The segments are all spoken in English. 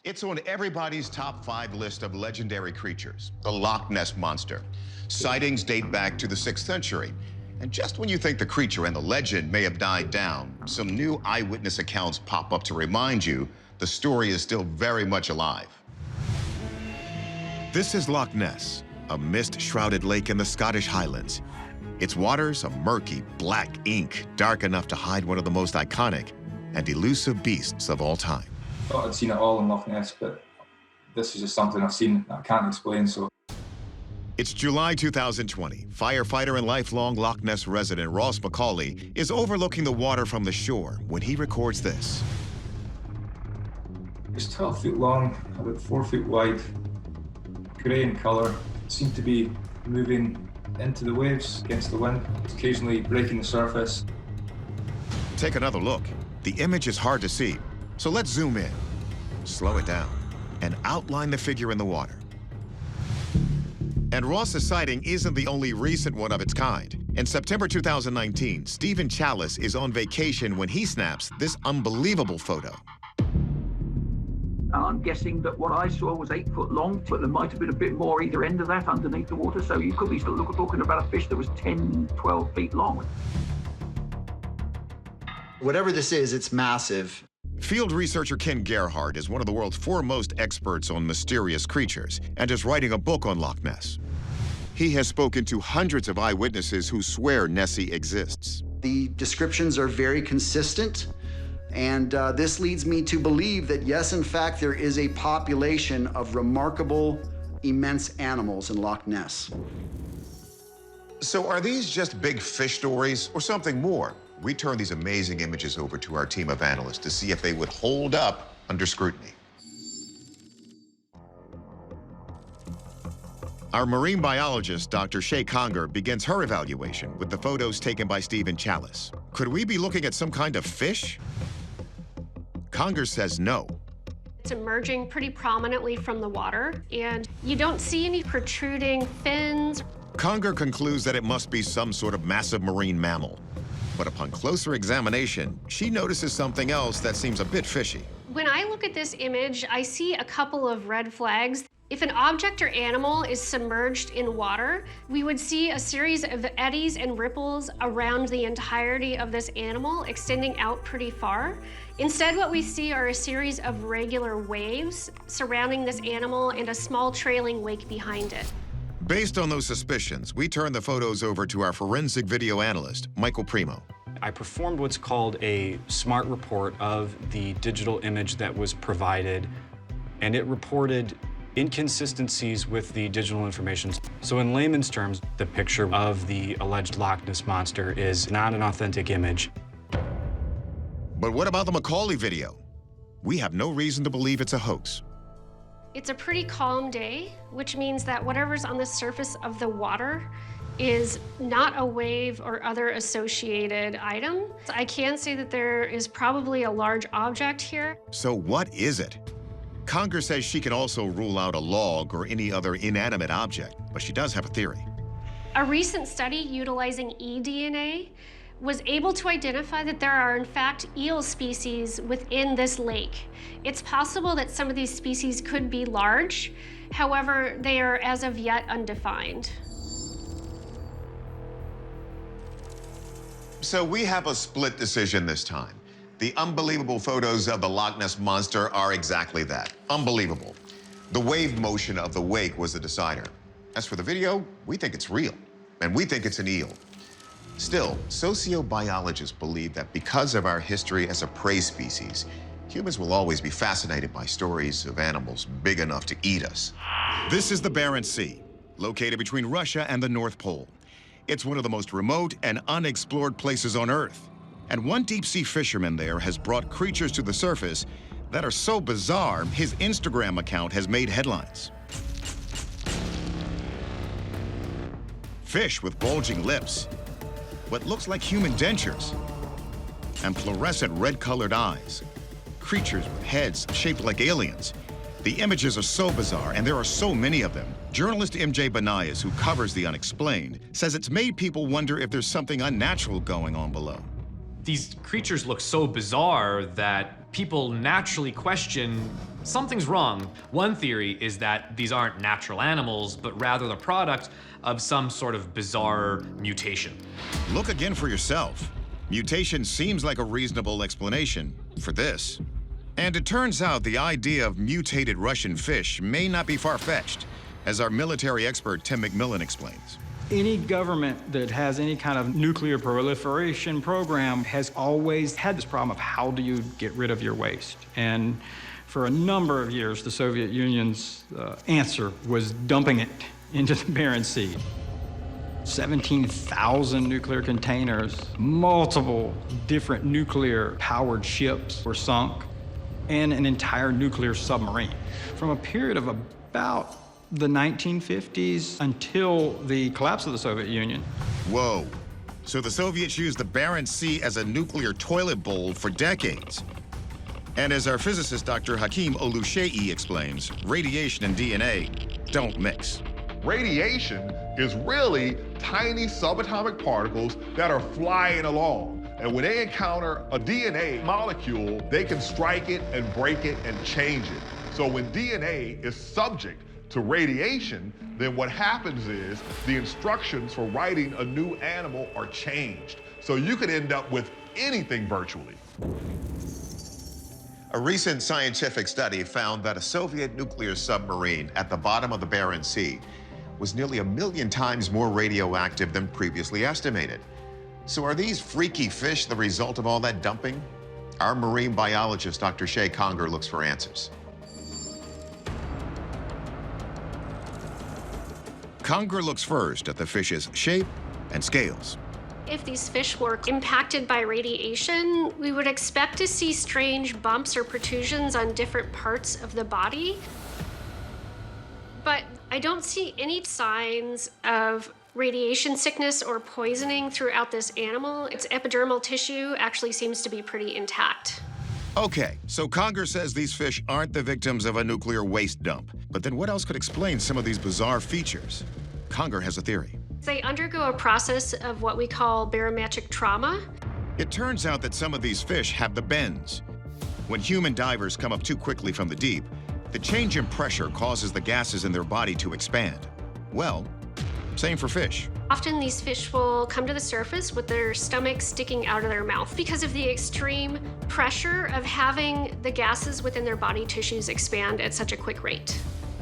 It's on everybody's top 5 list of legendary creatures, the Loch Ness Monster. Sightings date back to the 6th century. And just when you think the creature and the legend may have died down, some new eyewitness accounts pop up to remind you the story is still very much alive. This is Loch Ness, a mist-shrouded lake in the Scottish Highlands. Its waters a murky, black ink, dark enough to hide one of the most iconic and elusive beasts of all time. I thought I'd seen it all in Loch Ness, but this is just something I've seen that I can't explain, so. It's July 2020. Firefighter and lifelong Loch Ness resident Ross McCauley is overlooking the water from the shore when he records this. It's 12 feet long, about 4 feet wide, grey in colour. It seemed to be moving into the waves against the wind, occasionally breaking the surface. Take another look. The image is hard to see, so let's zoom in, slow it down, and outline the figure in the water. And Ross's sighting isn't the only recent one of its kind. In September 2019, Stephen Chalice is on vacation when he snaps this unbelievable photo. I'm guessing that what I saw was 8 foot long, but there might have been a bit more either end of that underneath the water, so you could be still talking about a fish that was 10, 12 feet long. Whatever this is, it's massive. Field researcher Ken Gerhardt is one of the world's foremost experts on mysterious creatures and is writing a book on Loch Ness. He has spoken to hundreds of eyewitnesses who swear Nessie exists. The descriptions are very consistent, and this leads me to believe that, yes, in fact, there is a population of remarkable, immense animals in Loch Ness. So are these just big fish stories or something more? We turned these amazing images over to our team of analysts to see if they would hold up under scrutiny. Our marine biologist, Dr. Shay Conger, begins her evaluation with the photos taken by Stephen Chalice. Could we be looking at some kind of fish? Conger says no. It's emerging pretty prominently from the water, and you don't see any protruding fins. Conger concludes that it must be some sort of massive marine mammal. But upon closer examination, she notices something else that seems a bit fishy. When I look at this image, I see a couple of red flags. If an object or animal is submerged in water, we would see a series of eddies and ripples around the entirety of this animal, extending out pretty far. Instead, what we see are a series of regular waves surrounding this animal and a small trailing wake behind it. Based on those suspicions, we turn the photos over to our forensic video analyst, Michael Primo. I performed what's called a smart report of the digital image that was provided, and it reported inconsistencies with the digital information. So in layman's terms, the picture of the alleged Loch Ness Monster is not an authentic image. But what about the McCauley video? We have no reason to believe it's a hoax. It's a pretty calm day, which means that whatever's on the surface of the water is not a wave or other associated item. I can say that there is probably a large object here. So what is it? Conger says she can also rule out a log or any other inanimate object, but she does have a theory. A recent study utilizing eDNA was able to identify that there are, in fact, eel species within this lake. It's possible that some of these species could be large. However, they are, as of yet, undefined. So we have a split decision this time. The unbelievable photos of the Loch Ness Monster are exactly that, unbelievable. The wave motion of the wake was the decider. As for the video, we think it's real, and we think it's an eel. Still, sociobiologists believe that because of our history as a prey species, humans will always be fascinated by stories of animals big enough to eat us. This is the Barents Sea, located between Russia and the North Pole. It's one of the most remote and unexplored places on Earth. And one deep-sea fisherman there has brought creatures to the surface that are so bizarre, his Instagram account has made headlines. Fish with bulging lips, what looks like human dentures, and fluorescent red-colored eyes. Creatures with heads shaped like aliens. The images are so bizarre, and there are so many of them. Journalist MJ Banayas, who covers the unexplained, says it's made people wonder if there's something unnatural going on below. These creatures look so bizarre that people naturally question something's wrong. One theory is that these aren't natural animals, but rather the product of some sort of bizarre mutation. Look again for yourself. Mutation seems like a reasonable explanation for this. And it turns out the idea of mutated Russian fish may not be far-fetched, as our military expert Tim McMillan explains. Any government that has any kind of nuclear proliferation program has always had this problem of how do you get rid of your waste? And for a number of years, the Soviet Union's answer was dumping it into the Barents Sea. 17,000 nuclear containers, multiple different nuclear-powered ships were sunk, and an entire nuclear submarine. From a period of about the 1950s until the collapse of the Soviet Union. Whoa. So the Soviets used the Barents Sea as a nuclear toilet bowl for decades. And as our physicist Dr. Hakeem Oluseyi explains, radiation and DNA don't mix. Radiation is really tiny subatomic particles that are flying along. And when they encounter a DNA molecule, they can strike it and break it and change it. So when DNA is subject to radiation, then what happens is the instructions for writing a new animal are changed. So you could end up with anything virtually. A recent scientific study found that a Soviet nuclear submarine at the bottom of the Barents Sea was nearly 1 million times more radioactive than previously estimated. So are these freaky fish the result of all that dumping? Our marine biologist, Dr. Shay Conger, looks for answers. Conger looks first at the fish's shape and scales. If these fish were impacted by radiation, we would expect to see strange bumps or protrusions on different parts of the body. But I don't see any signs of radiation sickness or poisoning throughout this animal. Its epidermal tissue actually seems to be pretty intact. Okay, so Conger says these fish aren't the victims of a nuclear waste dump. But then what else could explain some of these bizarre features? Conger has a theory. They undergo a process of what we call barometric trauma. It turns out that some of these fish have the bends. When human divers come up too quickly from the deep, the change in pressure causes the gases in their body to expand. Well, same for fish. Often these fish will come to the surface with their stomach sticking out of their mouth because of the extreme pressure of having the gases within their body tissues expand at such a quick rate.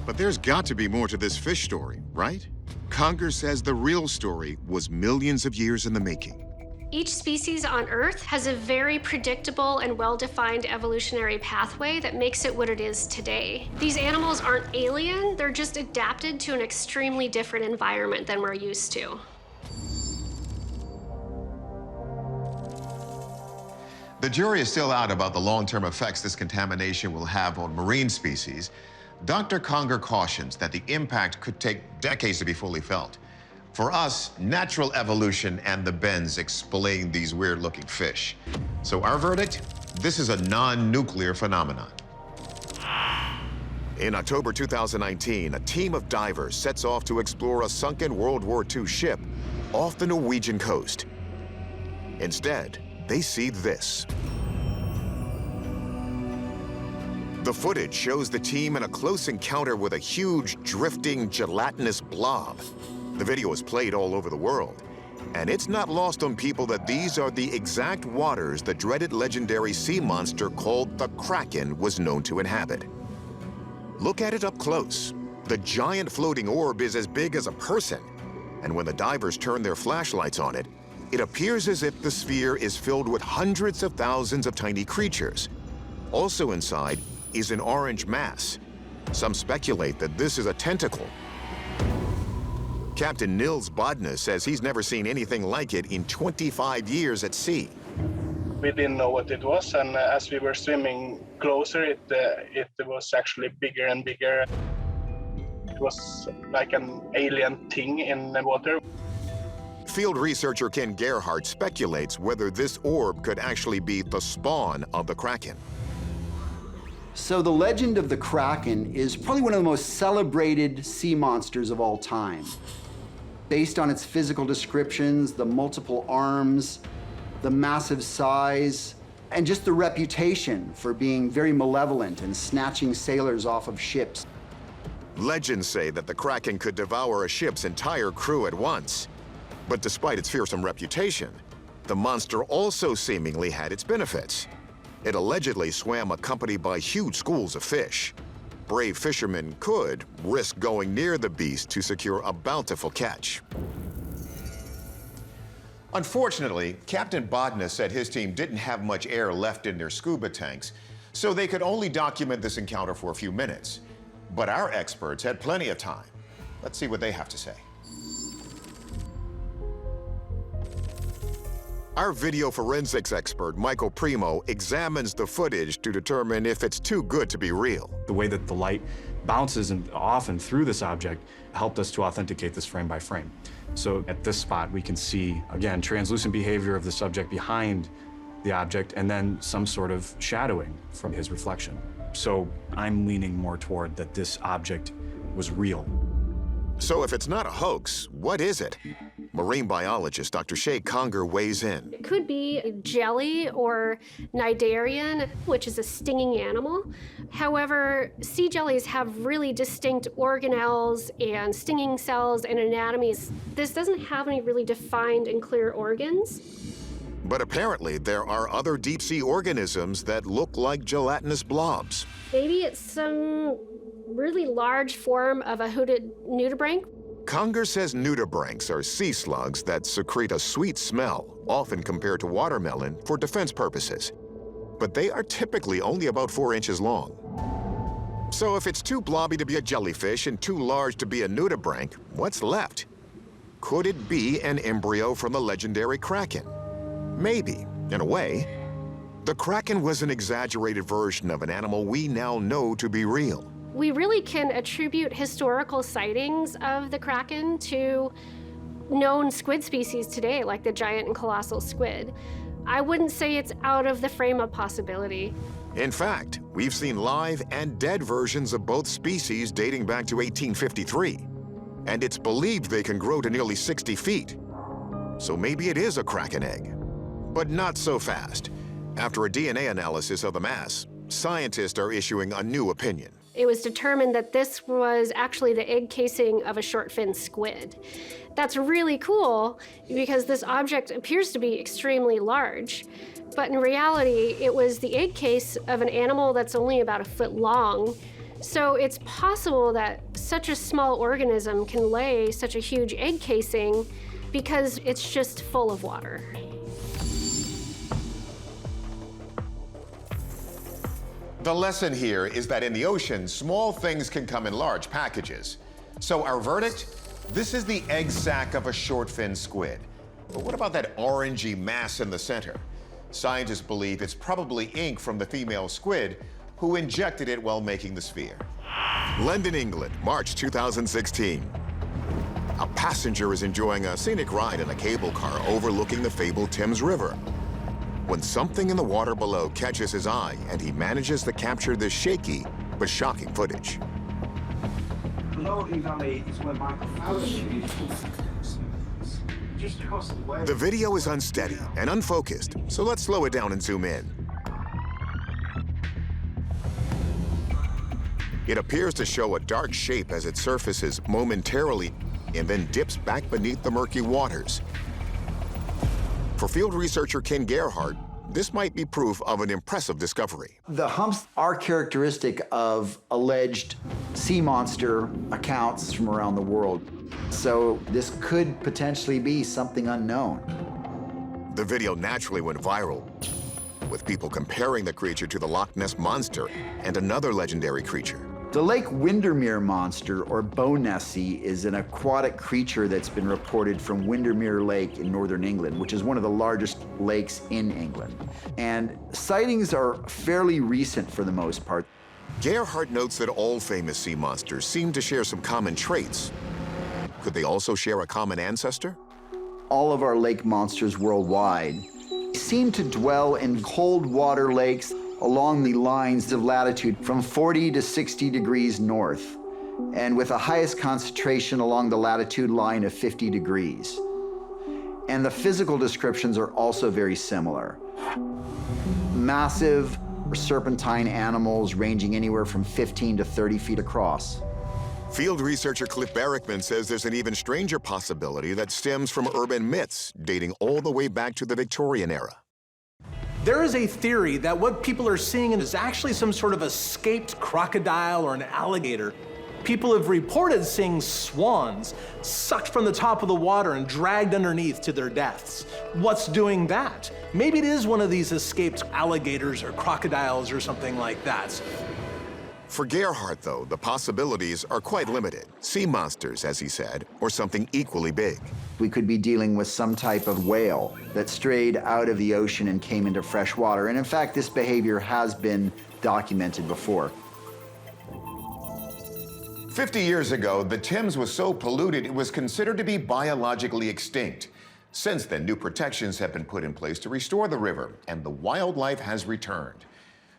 But there's got to be more to this fish story, right? Conger says the real story was millions of years in the making. Each species on Earth has a very predictable and well-defined evolutionary pathway that makes it what it is today. These animals aren't alien, they're just adapted to an extremely different environment than we're used to. The jury is still out about the long-term effects this contamination will have on marine species. Dr. Conger cautions that the impact could take decades to be fully felt. For us, natural evolution and the bends explain these weird-looking fish. So our verdict? This is a non-nuclear phenomenon. In October 2019, a team of divers sets off to explore a sunken World War II ship off the Norwegian coast. Instead, they see this. The footage shows the team in a close encounter with a huge, drifting, gelatinous blob. The video is played all over the world, and it's not lost on people that these are the exact waters the dreaded legendary sea monster called the Kraken was known to inhabit. Look at it up close. The giant floating orb is as big as a person, and when the divers turn their flashlights on it, it appears as if the sphere is filled with hundreds of thousands of tiny creatures. Also inside is an orange mass. Some speculate that this is a tentacle. Captain Nils Bodne says he's never seen anything like it in 25 years at sea. We didn't know what it was, and as we were swimming closer, it was actually bigger and bigger. It was like an alien thing in the water. Field researcher Ken Gerhardt speculates whether this orb could actually be the spawn of the Kraken. So the legend of the Kraken is probably one of the most celebrated sea monsters of all time. Based on its physical descriptions, the multiple arms, the massive size, And just the reputation for being very malevolent and snatching sailors off of ships. Legends say that the Kraken could devour a ship's entire crew at once. But despite its fearsome reputation, the monster also seemingly had its benefits. It allegedly swam accompanied by huge schools of fish. Brave fishermen could risk going near the beast to secure a bountiful catch. Unfortunately, Captain Bodna said his team didn't have much air left in their scuba tanks, so they could only document this encounter for a few minutes. But our experts had plenty of time. Let's see what they have to say. Our video forensics expert, Michael Primo, examines the footage to determine if it's too good to be real. The way that the light bounces off and through this object helped us to authenticate this frame by frame. So at this spot, we can see, again, translucent behavior of the subject behind the object and then some sort of shadowing from his reflection. So I'm leaning more toward that this object was real. So if it's not a hoax, what is it? Marine biologist Dr. Shay Conger weighs in. It could be jelly or cnidarian, which is a stinging animal. However, sea jellies have really distinct organelles and stinging cells and anatomies. This doesn't have any really defined and clear organs. But apparently there are other deep-sea organisms that look like gelatinous blobs. Maybe it's some really large form of a hooded nudibranch. Conger says nudibranchs are sea slugs that secrete a sweet smell, often compared to watermelon, for defense purposes. But they are typically only about 4 inches long. So if it's too blobby to be a jellyfish and too large to be a nudibranch, what's left? Could it be an embryo from the legendary Kraken? Maybe, in a way. The Kraken was an exaggerated version of an animal we now know to be real. We really can attribute historical sightings of the Kraken to known squid species today, like the giant and colossal squid. I wouldn't say it's out of the frame of possibility. In fact, we've seen live and dead versions of both species dating back to 1853. And it's believed they can grow to nearly 60 feet. So maybe it is a Kraken egg. But not so fast. After a DNA analysis of the mass, scientists are issuing a new opinion. It was determined that this was actually the egg casing of a short-finned squid. That's really cool because this object appears to be extremely large. But in reality, it was the egg case of an animal that's only about 1 foot long. So it's possible that such a small organism can lay such a huge egg casing because it's just full of water. The lesson here is that in the ocean, small things can come in large packages. So our verdict? This is the egg sac of a short-finned squid. But what about that orangey mass in the center? Scientists believe it's probably ink from the female squid who injected it while making the sphere. London, England, March 2016. A passenger is enjoying a scenic ride in a cable car overlooking the fabled Thames River, when something in the water below catches his eye and he manages to capture this shaky but shocking footage. Valley is where Michael Fowler just across the way. The video is unsteady and unfocused, so let's slow it down and zoom in. It appears to show a dark shape as it surfaces momentarily and then dips back beneath the murky waters. For field researcher Ken Gerhardt, this might be proof of an impressive discovery. The humps are characteristic of alleged sea monster accounts from around the world. So this could potentially be something unknown. The video naturally went viral, with people comparing the creature to the Loch Ness monster and another legendary creature. The Lake Windermere monster, or Bow Nessie, is an aquatic creature that's been reported from Windermere Lake in northern England, which is one of the largest lakes in England. And sightings are fairly recent for the most part. Gerhardt notes that all famous sea monsters seem to share some common traits. Could they also share a common ancestor? All of our lake monsters worldwide seem to dwell in cold water lakes along the lines of latitude from 40 to 60 degrees north, and with the highest concentration along the latitude line of 50 degrees. And the physical descriptions are also very similar. massive serpentine animals ranging anywhere from 15 to 30 feet across. Field researcher Cliff Barrickman says there's an even stranger possibility that stems from urban myths dating all the way back to the Victorian era. There is a theory that what people are seeing is actually some sort of escaped crocodile or an alligator. People have reported seeing swans sucked from the top of the water and dragged underneath to their deaths. What's doing that? Maybe it is one of these escaped alligators or crocodiles or something like that. For Gerhardt, though, the possibilities are quite limited. Sea monsters, as he said, or something equally big. We could be dealing with some type of whale that strayed out of the ocean and came into fresh water. And in fact, this behavior has been documented before. 50 years ago, the Thames was so polluted it was considered to be biologically extinct. Since then, new protections have been put in place to restore the river, and the wildlife has returned.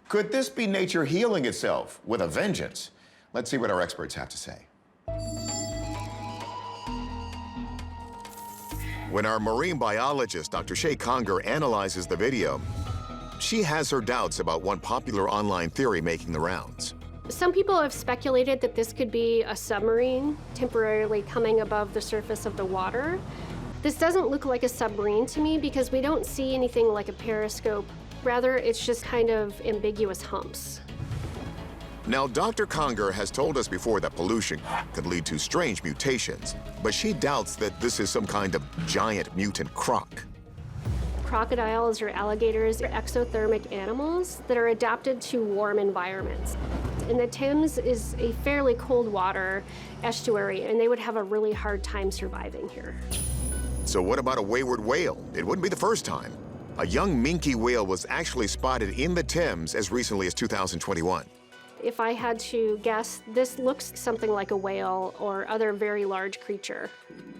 Could this be nature healing itself with a vengeance? Let's see what our experts have to say. When our marine biologist, Dr. Shay Conger, analyzes the video, she has her doubts about one popular online theory making the rounds. Some people have speculated that this could be a submarine temporarily coming above the surface of the water. This doesn't look like a submarine to me because we don't see anything like a periscope. Rather, it's just kind of ambiguous humps. Now, Dr. Conger has told us before that pollution could lead to strange mutations, but she doubts that this is some kind of giant mutant croc. Crocodiles or alligators are exothermic animals that are adapted to warm environments. And the Thames is a fairly cold water estuary, and they would have a really hard time surviving here. So what about a wayward whale? It wouldn't be the first time. A young minke whale was actually spotted in the Thames as recently as 2021. If I had to guess, this looks something like a whale or other very large creature.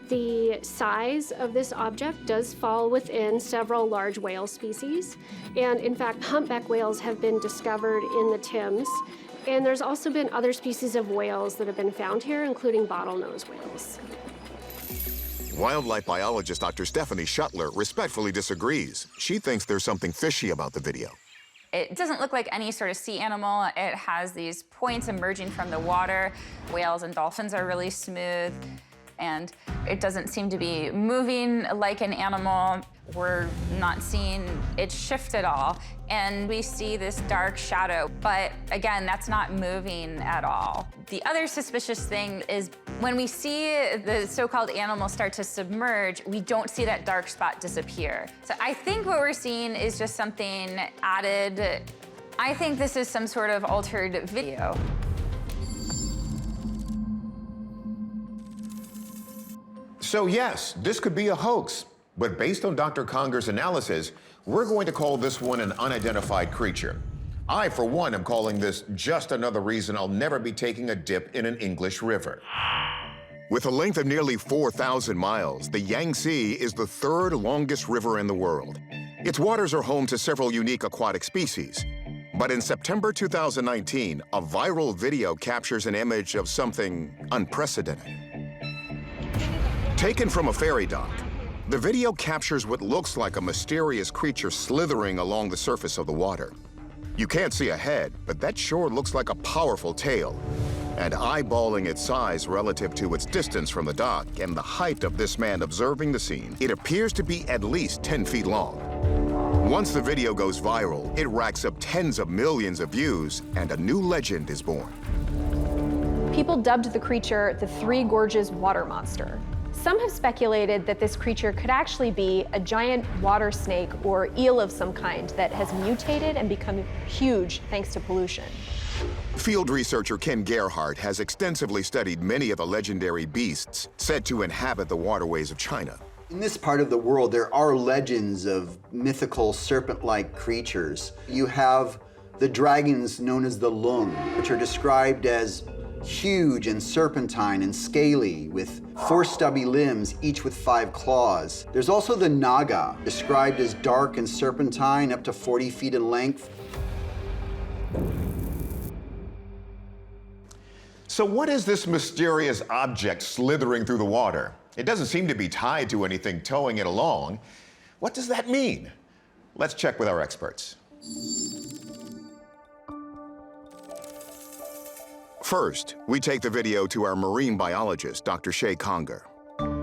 The size of this object does fall within several large whale species. And in fact, humpback whales have been discovered in the Thames. And there's also been other species of whales that have been found here, including bottlenose whales. Wildlife biologist Dr. Stephanie Shuttler respectfully disagrees. She thinks there's something fishy about the video. It doesn't look like any sort of sea animal. It has these points emerging from the water. Whales and dolphins are really smooth, and it doesn't seem to be moving like an animal. We're not seeing it shift at all, and we see this dark shadow, but again, that's not moving at all. The other suspicious thing is when we see the so-called animal start to submerge, we don't see that dark spot disappear. So I think what we're seeing is just something added. I think this is some sort of altered video. So yes, this could be a hoax. But based on Dr. Conger's analysis, we're going to call this one an unidentified creature. I, for one, am calling this just another reason I'll never be taking a dip in an English river. With a length of nearly 4,000 miles, the Yangtze is the third longest river in the world. Its waters are home to several unique aquatic species. But in September 2019, a viral video captures an image of something unprecedented. Taken from a ferry dock, the video captures what looks like a mysterious creature slithering along the surface of the water. You can't see a head, but that sure looks like a powerful tail. And eyeballing its size relative to its distance from the dock and the height of this man observing the scene, it appears to be at least 10 feet long. Once the video goes viral, it racks up tens of millions of views, and a new legend is born. People dubbed the creature the Three Gorges water monster. Some have speculated that this creature could actually be a giant water snake or eel of some kind that has mutated and become huge thanks to pollution. Field researcher Ken Gerhardt has extensively studied many of the legendary beasts said to inhabit the waterways of China. In this part of the world, there are legends of mythical serpent-like creatures. You have the dragons known as the Lung, which are described as huge and serpentine and scaly, with 4 stubby limbs, each with 5 claws. There's also the Naga, described as dark and serpentine, up to 40 feet in length. So what is this mysterious object slithering through the water? It doesn't seem to be tied to anything towing it along. What does that mean? Let's check with our experts. First, we take the video to our marine biologist, Dr. Shay Conger.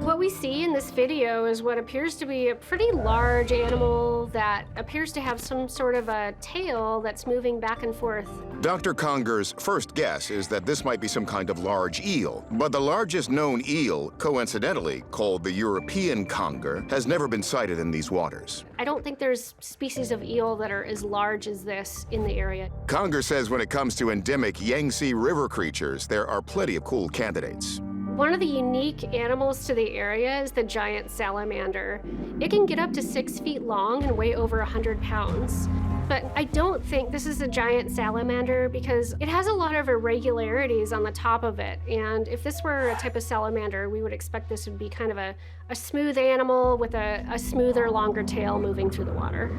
What we see in this video is what appears to be a pretty large animal that appears to have some sort of a tail that's moving back and forth. Dr. Conger's first guess is that this might be some kind of large eel, but the largest known eel, coincidentally called the European conger, has never been sighted in these waters. I don't think there's species of eel that are as large as this in the area. Conger says when it comes to endemic Yangtze River creatures, there are plenty of cool candidates. One of the unique animals to the area is the giant salamander. It can get up to 6 feet long and weigh over 100 pounds. But I don't think this is a giant salamander because it has a lot of irregularities on the top of it. And if this were a type of salamander, we would expect this would be kind of a smooth animal with a smoother, longer tail moving through the water.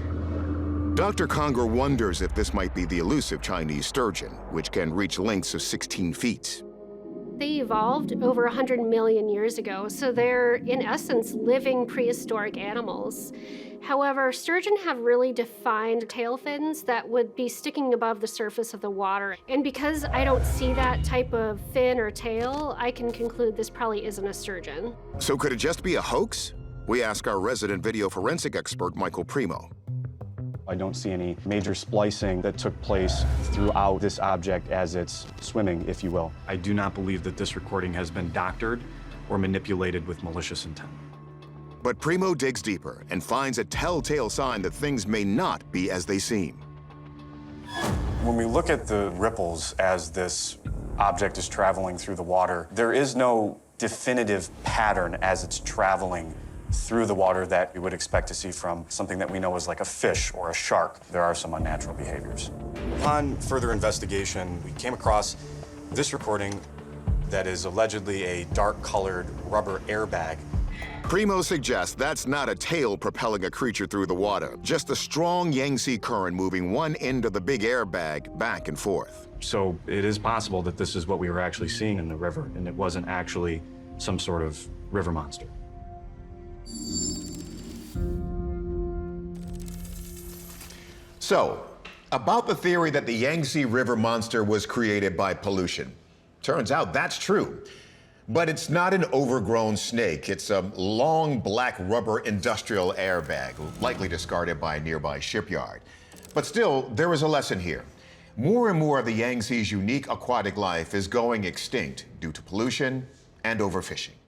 Dr. Conger wonders if this might be the elusive Chinese sturgeon, which can reach lengths of 16 feet. They evolved over 100 million years ago, so they're, in essence, living prehistoric animals. However, sturgeon have really defined tail fins that would be sticking above the surface of the water. And because I don't see that type of fin or tail, I can conclude this probably isn't a sturgeon. So could it just be a hoax? We ask our resident video forensic expert, Michael Primo. I don't see any major splicing that took place throughout this object as it's swimming, if you will. I do not believe that this recording has been doctored or manipulated with malicious intent. But Primo digs deeper and finds a telltale sign that things may not be as they seem. When we look at the ripples as this object is traveling through the water, there is no definitive pattern as it's traveling through the water that we would expect to see from something that we know is like a fish or a shark. There are some unnatural behaviors. Upon further investigation, we came across this recording that is allegedly a dark-colored rubber airbag. Primo suggests that's not a tail propelling a creature through the water, just a strong Yangtze current moving one end of the big airbag back and forth. So it is possible that this is what we were actually seeing in the river, and it wasn't actually some sort of river monster. So, about the theory that the Yangtze River monster was created by pollution. Turns out that's true. But it's not an overgrown snake. It's a long black rubber industrial airbag, likely discarded by a nearby shipyard. But still, there is a lesson here. More and more of the Yangtze's unique aquatic life is going extinct due to pollution and overfishing.